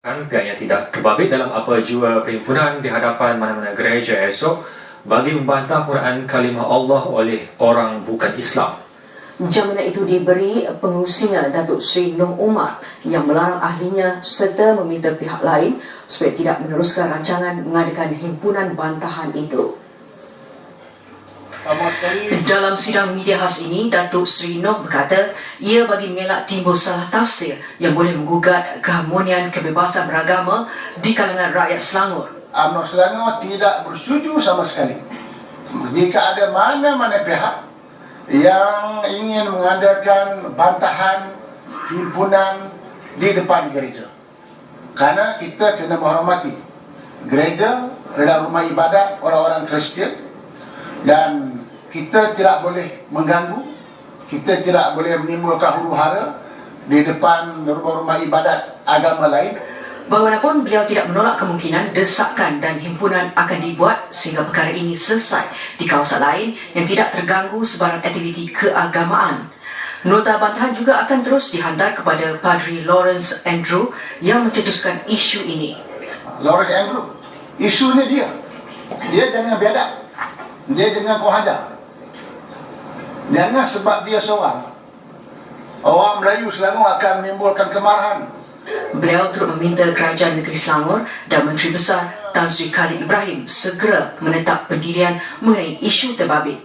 Pihaknya tidak terbabit dalam apa jua perhimpunan di hadapan mana-mana gereja esok bagi membantah penggunaan kalimah Allah oleh orang bukan Islam. Jaminan itu diberi pengurusinya Datuk Seri Noh Omar yang melarang ahlinya serta meminta pihak lain supaya tidak meneruskan rancangan mengadakan himpunan bantahan itu. Dalam sidang media khas ini, Datuk Seri Noh berkata ia bagi mengelak timbul salah tafsir yang boleh menggugat keharmonian kebebasan beragama di kalangan rakyat Selangor. UMNO Selangor tidak bersetuju sama sekali jika ada mana-mana pihak yang ingin mengadakan bantahan himpunan di depan gereja. Karena kita kena menghormati gereja adalah rumah ibadat orang-orang Kristian dan kita tidak boleh mengganggu, kita tidak boleh menimbulkan huru-hara di depan rumah-rumah ibadat agama lain. Bagaimanapun, beliau tidak menolak kemungkinan desakan dan himpunan akan dibuat sehingga perkara ini selesai di kawasan lain yang tidak terganggu sebarang aktiviti keagamaan. Nota bantahan juga akan terus dihantar kepada Padri Lawrence Andrew yang mencetuskan isu ini. Lawrence Andrew, isunya dia jangan biadab, dia jangan kuhajar. Jangan sebab dia seorang orang Melayu Selangor akan menimbulkan kemarahan. Beliau turut meminta Kerajaan Negeri Selangor dan Menteri Besar Tan Sri Khalid Ibrahim segera menetap pendirian mengenai isu terbabit.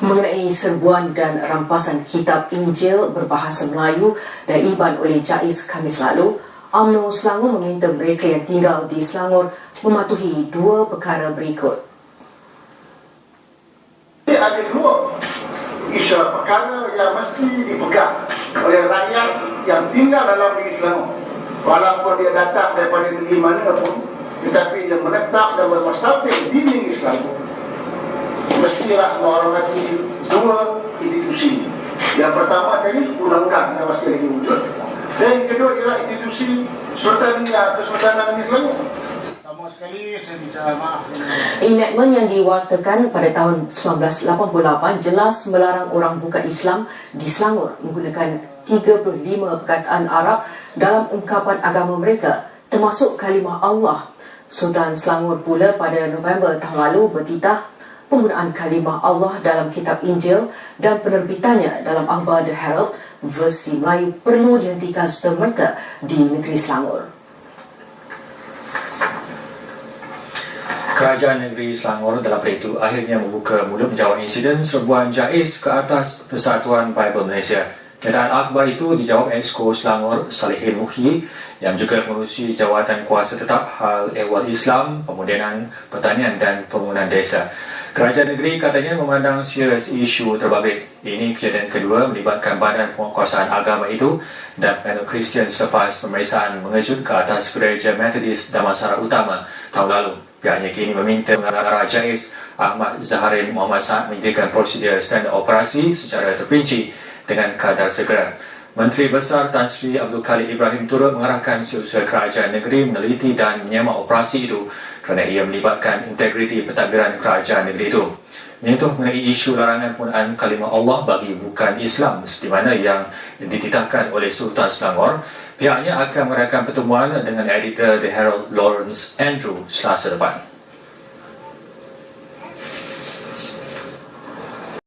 Mengenai serbuan dan rampasan kitab Injil berbahasa Melayu dan iban oleh JAIS Khamis lalu, UMNO Selangor meminta mereka yang tinggal di Selangor mematuhi dua perkara berikut. Ada dua isu perkara yang mesti dipegang oleh rakyat yang tinggal dalam negeri Selangor. Walaupun dia datang daripada negeri mana pun, tetapi dia menetap dan bermustaqil di negeri Selangor, mestilah menghormati dua institusi. Yang pertama tadi undang-undang yang mesti lagi wujud, dan yang kedua ialah institusi Kesultanan Negeri Selangor. Enakmen yang diwartakan pada tahun 1988 jelas melarang orang bukan Islam di Selangor menggunakan 35 perkataan Arab dalam ungkapan agama mereka, termasuk kalimah Allah. Sultan Selangor pula pada November tahun lalu bertitah penggunaan kalimah Allah dalam kitab Injil dan penerbitannya dalam akhbar The Herald versi Melayu perlu dihentikan serta-merta di negeri Selangor. Kerajaan Negeri Selangor dalam pada itu akhirnya membuka mulut menjawab insiden serbuan JAIS ke atas Persatuan Bible Malaysia. Kenyataan akhbar itu dijawab Exco Selangor Salihin Mukhi yang juga mengurusi jawatan kuasa tetap hal ehwal Islam, pemodenan, pertanian dan pembangunan desa. Kerajaan negeri katanya memandang serius isu terbabit. Ini kejadian kedua melibatkan Badan Penguasaan Agama itu dan panel Kristian selepas pemeriksaan mengejut ke atas Gereja Methodist Damansara Utama tahun lalu. Pihaknya kini meminta pengarah JAIS Ahmad Zaharin Muhammad Saad menyediakan prosedur standar operasi secara terperinci dengan kadar segera. Menteri Besar Tan Sri Abdul Khalid Ibrahim turut mengarahkan setiausaha kerajaan negeri meneliti dan menyemak operasi itu kerana ia melibatkan integriti pentadbiran kerajaan negeri itu. Menyentuh mengenai isu larangan penggunaan kalimah Allah bagi bukan Islam seperti mana yang dititahkan oleh Sultan Selangor, pihaknya akan mengadakan pertemuan dengan editor The Herald Lawrence Andrew Selasa depan.